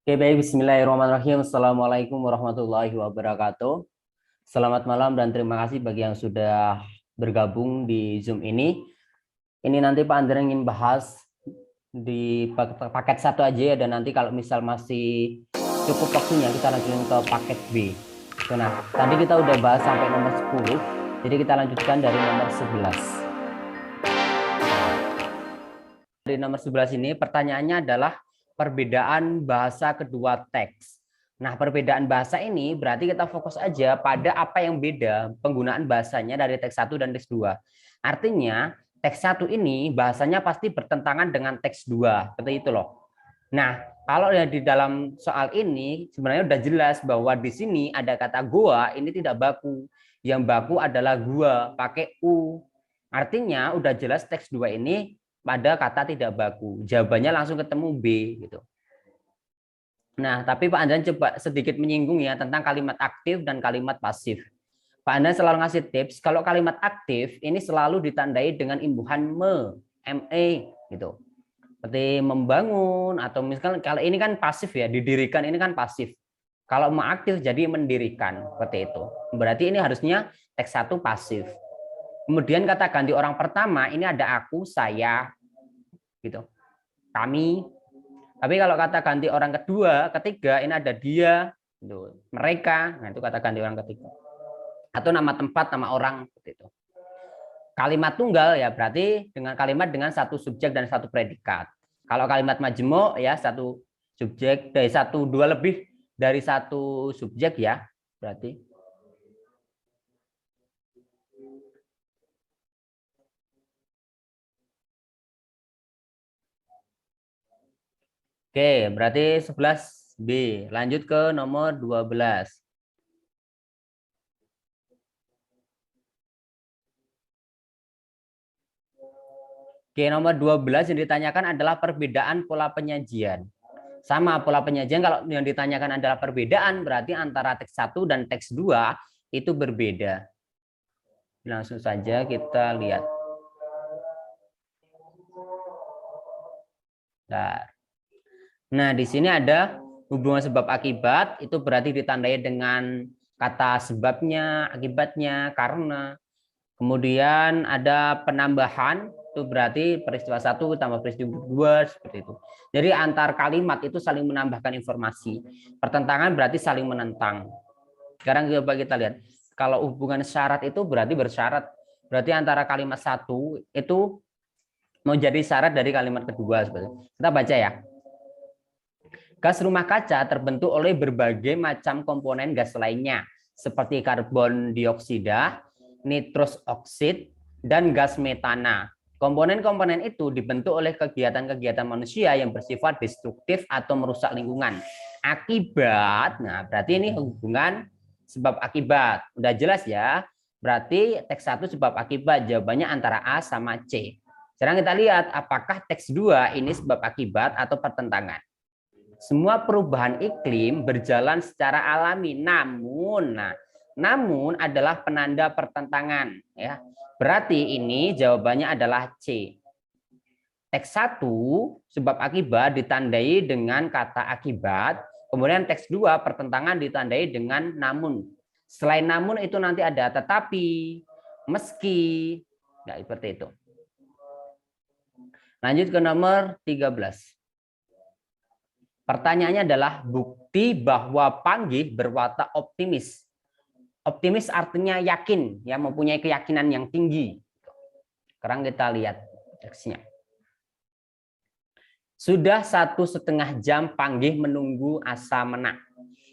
Oke, baik. Bismillahirrahmanirrahim. Assalamualaikum warahmatullahi wabarakatuh. Selamat malam dan terima kasih bagi yang sudah bergabung di Zoom ini. Ini nanti Pak Andre ingin bahas di paket satu aja ya, dan nanti kalau misal masih cukup waktunya kita lanjutin ke paket B. Oke, nah, tadi kita udah bahas sampai nomor 10, jadi kita lanjutkan dari nomor 11. Dari nomor 11 ini pertanyaannya adalah perbedaan bahasa kedua teks. Nah, perbedaan bahasa ini berarti kita fokus aja pada apa yang beda penggunaan bahasanya dari teks 1 dan teks 2. Artinya, teks 1 ini bahasanya pasti bertentangan dengan teks 2. Seperti itu loh. Nah, kalau ya di dalam soal ini sebenarnya udah jelas bahwa di sini ada kata goa ini tidak baku. Yang baku adalah gua pakai u. Artinya udah jelas teks 2 ini pada kata tidak baku. Jawabannya langsung ketemu B gitu. Nah, tapi Pak Andan coba sedikit menyinggung ya tentang kalimat aktif dan kalimat pasif. Pak Andan selalu ngasih tips kalau kalimat aktif ini selalu ditandai dengan imbuhan me gitu. Seperti membangun atau misalkan kalau ini kan pasif ya, didirikan ini kan pasif. Kalau mau aktif jadi mendirikan seperti itu. Berarti ini harusnya teks 1 pasif. Kemudian kata ganti orang pertama ini ada aku, saya gitu. Kami. Tapi kalau kata ganti orang kedua, ketiga ini ada dia, gitu. Mereka. Nah, itu kata ganti orang ketiga. Atau nama tempat, nama orang seperti itu. Kalimat tunggal ya berarti dengan kalimat dengan satu subjek dan satu predikat. Kalau kalimat majemuk ya satu subjek dari satu dua lebih dari satu subjek ya berarti. Oke, berarti 11B. Lanjut ke nomor 12. Oke, nomor 12 yang ditanyakan adalah perbedaan pola penyajian. Sama pola penyajian kalau yang ditanyakan adalah perbedaan berarti antara teks 1 dan teks 2 itu berbeda. Langsung saja kita lihat. Nah, di sini ada hubungan sebab akibat, itu berarti ditandai dengan kata sebabnya, akibatnya, karena. Kemudian ada penambahan, itu berarti peristiwa 1 tambah peristiwa 2 seperti itu. Jadi antar kalimat itu saling menambahkan informasi. Pertentangan berarti saling menentang. Sekarang coba kita lihat. Kalau hubungan syarat itu berarti bersyarat. Berarti antara kalimat 1 itu mau jadi syarat dari kalimat kedua. Kita baca ya. Gas rumah kaca terbentuk oleh berbagai macam komponen gas lainnya, seperti karbon dioksida, nitrous oksid, dan gas metana. Komponen-komponen itu dibentuk oleh kegiatan-kegiatan manusia yang bersifat destruktif atau merusak lingkungan. Akibat, nah berarti ini hubungan sebab akibat. Udah jelas ya, berarti teks 1 sebab akibat, jawabannya antara A sama C. Sekarang kita lihat apakah teks 2 ini sebab akibat atau pertentangan. Semua perubahan iklim berjalan secara alami, namun adalah penanda pertentangan ya. Berarti ini jawabannya adalah C. Teks 1 sebab akibat ditandai dengan kata akibat, kemudian teks 2 pertentangan ditandai dengan namun. Selain namun itu nanti ada tetapi, meski, ya seperti itu. Lanjut ke nomor 13. Pertanyaannya adalah bukti bahwa Panggih berwatak optimis. Optimis artinya yakin, ya mempunyai keyakinan yang tinggi. Sekarang kita lihat teksnya. Sudah 1,5 jam Panggih menunggu Asa Menak.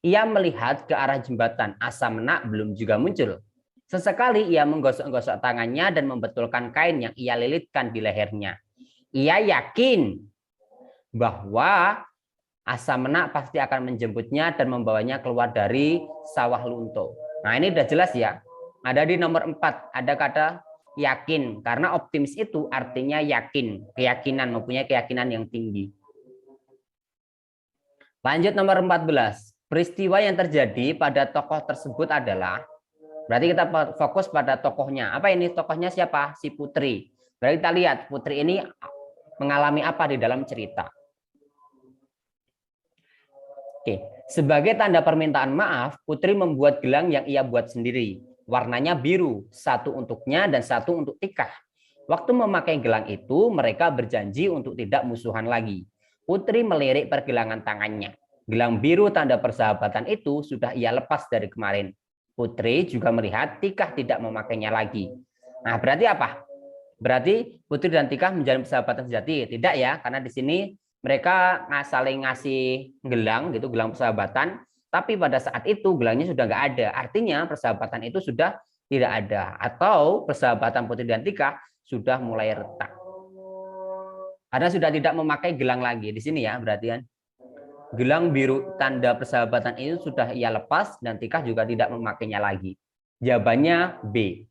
Ia melihat ke arah jembatan. Asa Menak belum juga muncul. Sesekali ia menggosok-gosok tangannya dan membetulkan kain yang ia lilitkan di lehernya. Ia yakin bahwa Asa Menak pasti akan menjemputnya dan membawanya keluar dari sawah lunto. Nah, ini udah jelas ya. Ada di nomor 4, ada kata yakin. Karena optimis itu artinya yakin, keyakinan, mempunyai keyakinan yang tinggi. Lanjut nomor 14. Peristiwa yang terjadi pada tokoh tersebut adalah, berarti kita fokus pada tokohnya. Apa ini tokohnya siapa? Si Putri. Berarti kita lihat Putri ini mengalami apa di dalam cerita. Oke, sebagai tanda permintaan maaf, Putri membuat gelang yang ia buat sendiri. Warnanya biru, satu untuknya dan satu untuk Tika. Waktu memakai gelang itu, mereka berjanji untuk tidak musuhan lagi. Putri melirik pergelangan tangannya. Gelang biru tanda persahabatan itu sudah ia lepas dari kemarin. Putri juga melihat Tika tidak memakainya lagi. Nah, berarti apa? Berarti Putri dan Tika menjalin persahabatan sejati? Tidak ya, karena di sini mereka saling ngasih gelang gitu, gelang persahabatan, tapi pada saat itu gelangnya sudah nggak ada. Artinya persahabatan itu sudah tidak ada, atau persahabatan Putri dan Tika sudah mulai retak. Karena sudah tidak memakai gelang lagi di sini ya, berarti kan. Gelang biru tanda persahabatan itu sudah ia lepas dan Tika juga tidak memakainya lagi. Jawabannya B.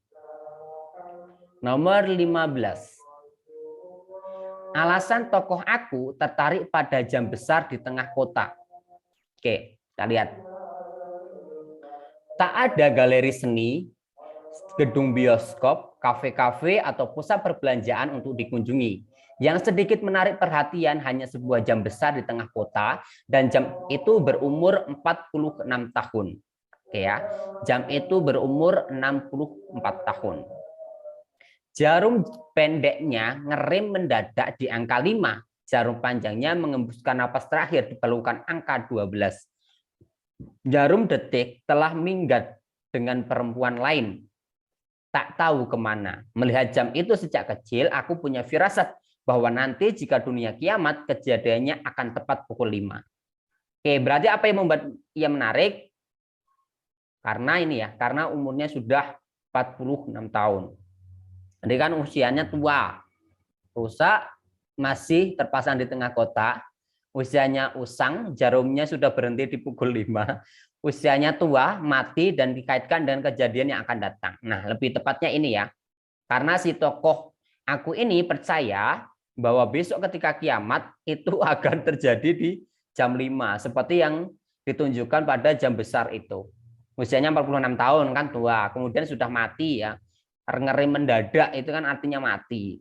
Nomor 15. Alasan tokoh aku tertarik pada jam besar di tengah kota. Oke, kita lihat. Tak ada galeri seni, gedung bioskop, kafe-kafe, atau pusat perbelanjaan untuk dikunjungi. Yang sedikit menarik perhatian hanya sebuah jam besar di tengah kota, dan jam itu berumur 46 tahun. Oke ya, jam itu berumur 64 tahun. Jarum pendeknya ngerem mendadak di angka 5. Jarum panjangnya mengembuskan napas terakhir di pelukan angka 12. Jarum detik telah minggat dengan perempuan lain. Tak tahu kemana. Melihat jam itu sejak kecil, aku punya firasat bahwa nanti jika dunia kiamat, kejadiannya akan tepat pukul 5. Oke, berarti apa yang membuat ia menarik? Karena ini ya, karena umurnya sudah 46 tahun. Jadi kan usianya tua, rusak, masih terpasang di tengah kota, usianya usang, jarumnya sudah berhenti di pukul 5, usianya tua, mati, dan dikaitkan dengan kejadian yang akan datang. Nah, lebih tepatnya ini ya, karena si tokoh aku ini percaya bahwa besok ketika kiamat itu akan terjadi di jam 5, seperti yang ditunjukkan pada jam besar itu. Usianya 46 tahun kan tua, kemudian sudah mati ya. Ngeri mendadak itu kan artinya mati.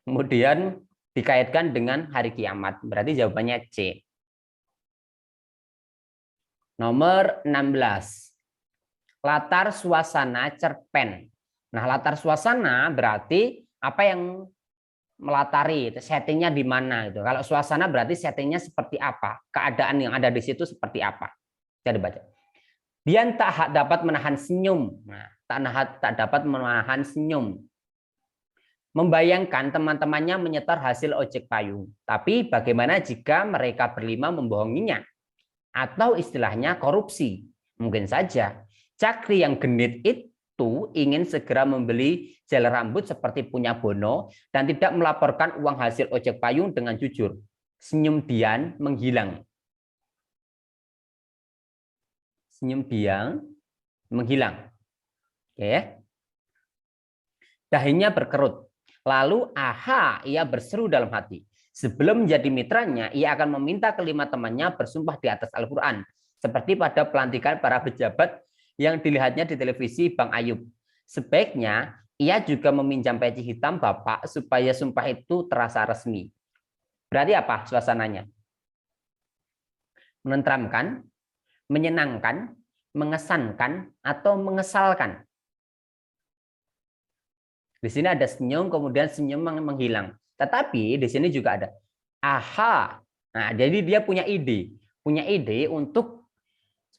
Kemudian dikaitkan dengan hari kiamat. Berarti jawabannya C. Nomor 16. Latar suasana cerpen. Nah, latar suasana berarti apa yang melatari, settingnya di mana itu. Kalau suasana berarti settingnya seperti apa, keadaan yang ada di situ seperti apa. Kita dibaca. Dian tak dapat menahan senyum. Nah, tak dapat menahan senyum. Membayangkan teman-temannya menyetor hasil ojek payung. Tapi bagaimana jika mereka berlima membohonginya? Atau istilahnya korupsi. Mungkin saja. Cakri yang genit itu ingin segera membeli gel rambut seperti punya Bono dan tidak melaporkan uang hasil ojek payung dengan jujur. Senyum Dian menghilang. Senyum Dian menghilang. Oke. Dahinya berkerut. Lalu, aha, ia berseru dalam hati. Sebelum menjadi mitranya, ia akan meminta kelima temannya bersumpah di atas Al-Quran. Seperti pada pelantikan para pejabat yang dilihatnya di televisi Bang Ayub. Sebaiknya, ia juga meminjam peci hitam Bapak supaya sumpah itu terasa resmi. Berarti apa suasananya? Menenteramkan, menyenangkan, mengesankan, atau mengesalkan. Di sini ada senyum, kemudian senyum menghilang. Tetapi di sini juga ada aha. Nah, jadi dia punya ide untuk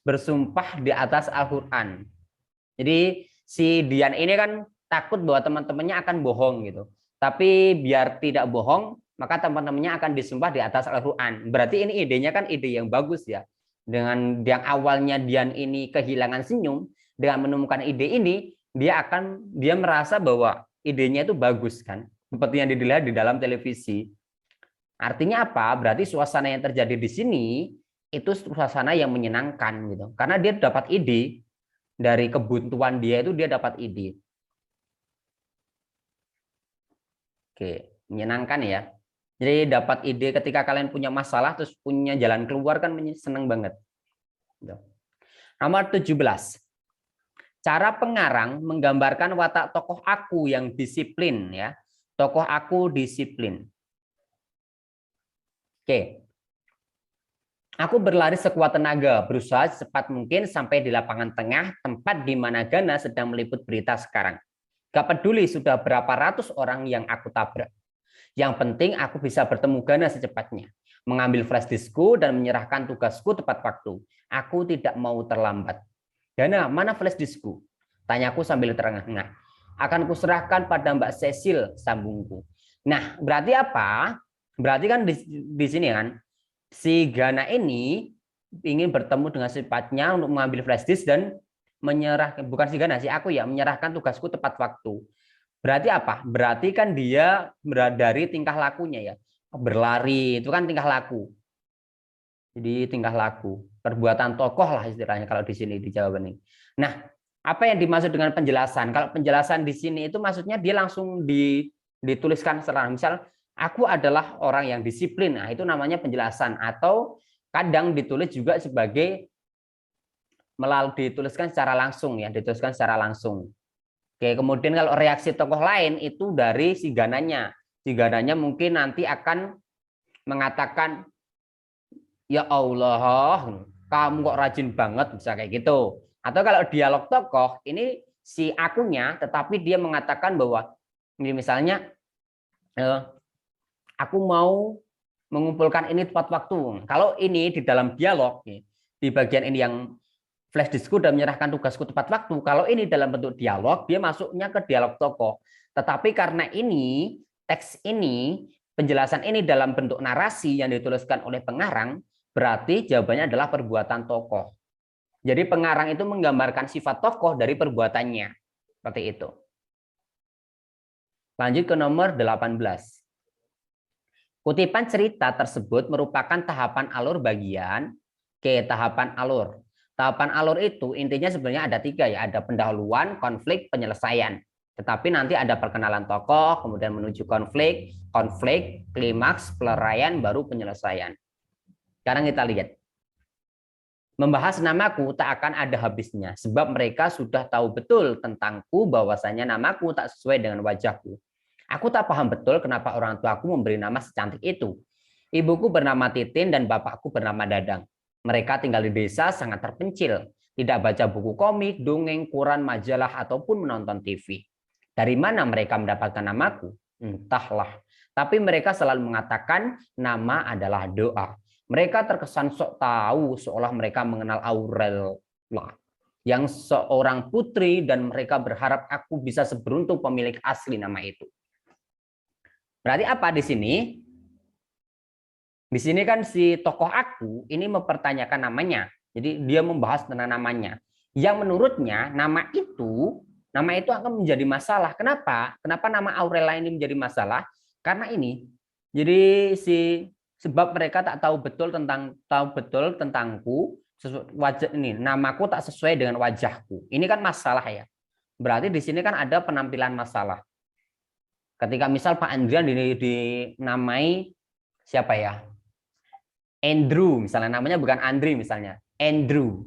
bersumpah di atas Al-Quran. Jadi si Dian ini kan takut bahwa teman-temannya akan bohong gitu. Tapi biar tidak bohong, maka teman-temannya akan disumpah di atas Al-Quran. Berarti ini idenya kan ide yang bagus ya. Dengan yang awalnya Dian ini kehilangan senyum, dengan menemukan ide ini, dia merasa bahwa idenya itu bagus kan, seperti yang dilihat di dalam televisi. Artinya apa? Berarti suasana yang terjadi di sini itu suasana yang menyenangkan gitu. Karena dia dapat ide dari kebuntuan dia itu dia dapat ide. Oke, menyenangkan ya. Jadi dapat ide ketika kalian punya masalah terus punya jalan keluar kan seneng banget. Nomor 17. Cara pengarang menggambarkan watak tokoh aku yang disiplin ya. Tokoh aku disiplin. Oke. Aku berlari sekuat tenaga, berusaha secepat mungkin sampai di lapangan tengah, tempat di mana Gana sedang meliput berita sekarang. Gak peduli sudah berapa ratus orang yang aku tabrak. Yang penting aku bisa bertemu Gana secepatnya. Mengambil flash diskku dan menyerahkan tugasku tepat waktu. Aku tidak mau terlambat. Gana, mana flash diskku? Tanyaku sambil terengah-engah. Akan kuserahkan pada Mbak Cecil, sambungku. Nah, berarti apa? Berarti kan di sini kan, si Gana ini ingin bertemu dengan secepatnya untuk mengambil flash disk dan menyerahkan, bukan si Gana, si aku ya, menyerahkan tugasku tepat waktu. Berarti apa? Berarti kan dia dari tingkah lakunya ya. Berlari itu kan tingkah laku. Jadi tingkah laku, perbuatan tokoh lah istilahnya kalau di sini di jawaban ini. Nah, apa yang dimaksud dengan penjelasan? Kalau penjelasan di sini itu maksudnya dia langsung dituliskan secara misal aku adalah orang yang disiplin. Nah, itu namanya penjelasan atau kadang ditulis juga sebagai dituliskan secara langsung ya, dituliskan secara langsung. Oke, kemudian kalau reaksi tokoh lain itu dari si Gananya. Si Gananya mungkin nanti akan mengatakan, ya Allah, kamu kok rajin banget, bisa kayak gitu. Atau kalau dialog tokoh, ini si akunya, tetapi dia mengatakan bahwa, ini misalnya, aku mau mengumpulkan ini tepat waktu. Kalau ini di dalam dialog, di bagian ini yang flash diskku dan menyerahkan tugasku tepat waktu. Kalau ini dalam bentuk dialog, dia masuknya ke dialog tokoh. Tetapi karena ini, teks ini, penjelasan ini dalam bentuk narasi yang dituliskan oleh pengarang, berarti jawabannya adalah perbuatan tokoh. Jadi pengarang itu menggambarkan sifat tokoh dari perbuatannya. Seperti itu. Lanjut ke nomor 18. Kutipan cerita tersebut merupakan tahapan alur bagian ke tahapan alur. Tahapan alur itu intinya sebenarnya ada 3 ya, ada pendahuluan, konflik, penyelesaian. Tetapi nanti ada perkenalan tokoh, kemudian menuju konflik, klimaks, peluraian, baru penyelesaian. Sekarang kita lihat. Membahas namaku tak akan ada habisnya, sebab mereka sudah tahu betul tentangku bahwasanya namaku tak sesuai dengan wajahku. Aku tak paham betul kenapa orang tuaku memberi nama secantik itu. Ibuku bernama Titin dan bapakku bernama Dadang. Mereka tinggal di desa sangat terpencil, tidak baca buku komik, dongeng, koran, majalah, ataupun menonton TV. Dari mana mereka mendapatkan namaku? Entahlah. Tapi mereka selalu mengatakan nama adalah doa. Mereka terkesan sok tahu seolah mereka mengenal Aurel yang seorang putri dan mereka berharap aku bisa seberuntung pemilik asli nama itu. Berarti apa di sini? Di sini kan si tokoh aku ini mempertanyakan namanya. Jadi dia membahas tentang namanya. Yang menurutnya nama itu akan menjadi masalah. Kenapa? Kenapa nama Aurela ini menjadi masalah? Karena ini. Jadi sebab mereka tak tahu betul tentangku, wajah ini namaku tak sesuai dengan wajahku. Ini kan masalah ya. Berarti di sini kan ada penampilan masalah. Ketika misal Pak Andrian dinamai siapa ya? Andrew misalnya, namanya bukan Andri misalnya, Andrew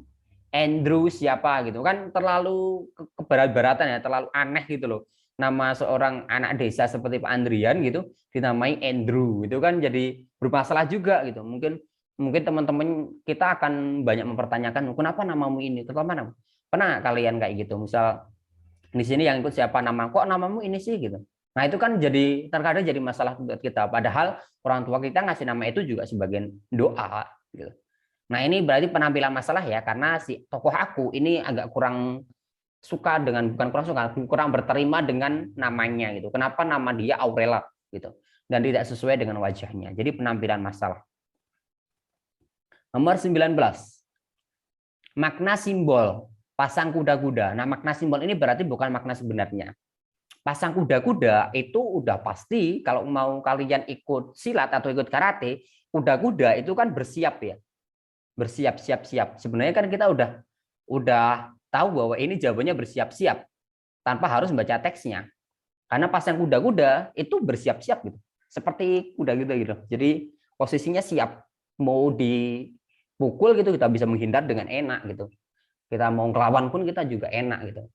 siapa gitu kan, terlalu keberat-beratan ya, terlalu aneh gitu loh. Nama seorang anak desa seperti Pak Andrian gitu dinamai Andrew, itu kan jadi bermasalah juga gitu. Mungkin teman-teman kita akan banyak mempertanyakan kenapa namamu ini, terutama nama. Pernah kalian kayak gitu, misal di sini yang ikut siapa, nama kok namamu ini sih gitu. Nah itu kan jadi terkadang jadi masalah buat kita. Padahal orang tua kita ngasih nama itu juga sebagian doa. Gitu. Nah ini berarti penampilan masalah ya, karena si tokoh aku ini agak kurang suka dengan, bukan kurang suka, kurang berterima dengan namanya gitu. Kenapa nama dia Aurela gitu dan tidak sesuai dengan wajahnya. Jadi penampilan masalah. Nomor 19. Makna simbol pasang kuda-kuda. Nah makna simbol ini berarti bukan makna sebenarnya. Pasang kuda-kuda itu udah pasti kalau mau kalian ikut silat atau ikut karate, kuda-kuda itu kan bersiap ya. Bersiap. Sebenarnya kan kita udah tahu bahwa ini jawabannya bersiap-siap tanpa harus membaca teksnya. Karena pasang kuda-kuda itu bersiap-siap gitu. Seperti kuda gitu. Jadi posisinya siap. Mau dipukul gitu kita bisa menghindar dengan enak gitu. Kita mau ngelawan pun kita juga enak gitu.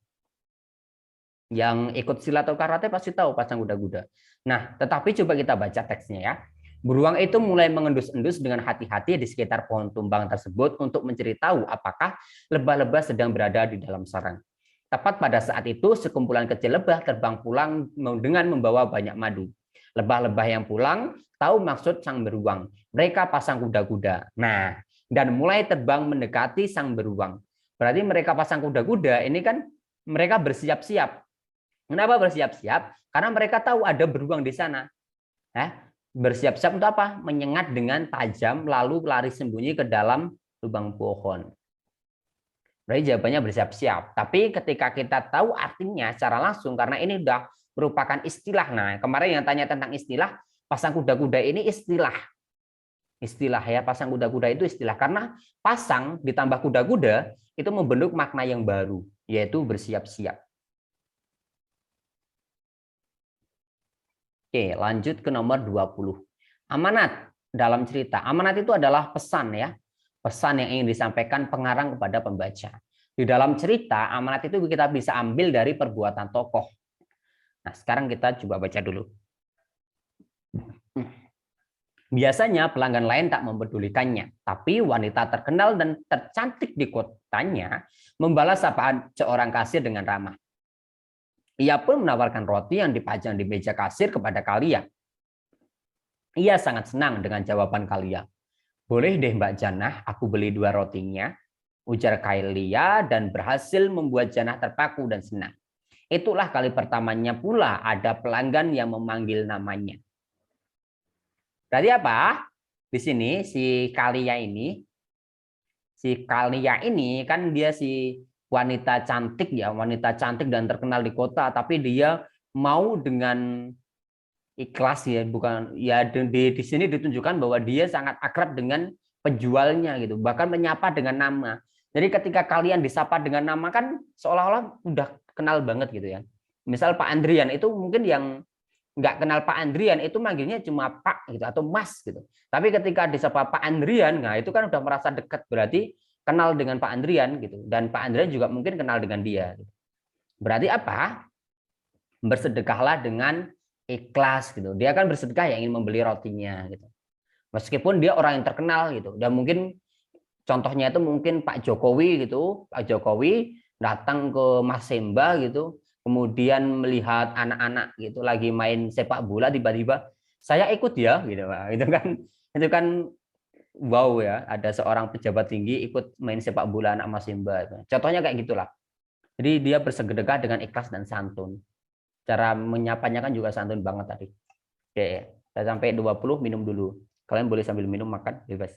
Yang ikut silat atau karate pasti tahu pasang kuda-kuda. Nah, tetapi coba kita baca teksnya ya. Beruang itu mulai mengendus-endus dengan hati-hati di sekitar pohon tumbang tersebut untuk mencari tahu apakah lebah-lebah sedang berada di dalam sarang. Tepat pada saat itu, sekumpulan kecil lebah terbang pulang dengan membawa banyak madu. Lebah-lebah yang pulang tahu maksud sang beruang. Mereka pasang kuda-kuda. Nah, dan mulai terbang mendekati sang beruang. Berarti mereka pasang kuda-kuda, ini kan mereka bersiap-siap. Kenapa bersiap-siap? Karena mereka tahu ada beruang di sana. Bersiap-siap untuk apa? Menyengat dengan tajam lalu lari sembunyi ke dalam lubang pohon. Berarti jawabannya bersiap-siap. Tapi ketika kita tahu artinya secara langsung, karena ini sudah merupakan istilah. Nah, kemarin yang tanya tentang istilah, pasang kuda-kuda ini istilah. Istilah ya, pasang kuda-kuda itu istilah. Karena pasang ditambah kuda-kuda itu membentuk makna yang baru, yaitu bersiap-siap. Oke, lanjut ke nomor 20. Amanat dalam cerita. Amanat itu adalah pesan ya. Pesan yang ingin disampaikan pengarang kepada pembaca. Di dalam cerita, amanat itu kita bisa ambil dari perbuatan tokoh. Nah, sekarang kita coba baca dulu. Biasanya pelanggan lain tak mempedulikannya, tapi wanita terkenal dan tercantik di kotanya membalas sapaan seorang kasir dengan ramah. Ia pun menawarkan roti yang dipajang di meja kasir kepada Kalia. Ia sangat senang dengan jawaban Kalia. Boleh deh Mbak Janah, aku beli 2 rotinya, ujar Kalia dan berhasil membuat Janah terpaku dan senang. Itulah kali pertamanya pula ada pelanggan yang memanggil namanya. Berarti apa? Di sini si Kalia ini kan dia si wanita cantik ya, wanita cantik dan terkenal di kota, tapi dia mau dengan ikhlas ya, bukan ya di sini ditunjukkan bahwa dia sangat akrab dengan penjualnya gitu, bahkan menyapa dengan nama. Jadi ketika kalian disapa dengan nama kan seolah-olah udah kenal banget gitu ya. Misal Pak Andrian itu mungkin yang nggak kenal Pak Andrian itu manggilnya cuma Pak gitu atau Mas gitu. Tapi ketika disapa Pak Andrian, nah itu kan udah merasa dekat, berarti kenal dengan Pak Andrian gitu, dan Pak Andrian juga mungkin kenal dengan dia. Berarti apa? Bersedekahlah dengan ikhlas gitu. Dia kan bersedekah yang ingin membeli rotinya gitu. Meskipun dia orang yang terkenal gitu. Dan mungkin contohnya itu mungkin Pak Jokowi gitu. Pak Jokowi datang ke Mas Semba gitu, kemudian melihat anak-anak gitu lagi main sepak bola, tiba-tiba saya ikut ya gitu. Itu kan wow ya, ada seorang pejabat tinggi ikut main sepak bola anak Mas Simba. Contohnya kayak gitulah. Jadi dia bersedekah dengan ikhlas dan santun. Cara menyapanya kan juga santun banget tadi. Oke, saya sampai 20, minum dulu. Kalian boleh sambil minum, makan, bebas.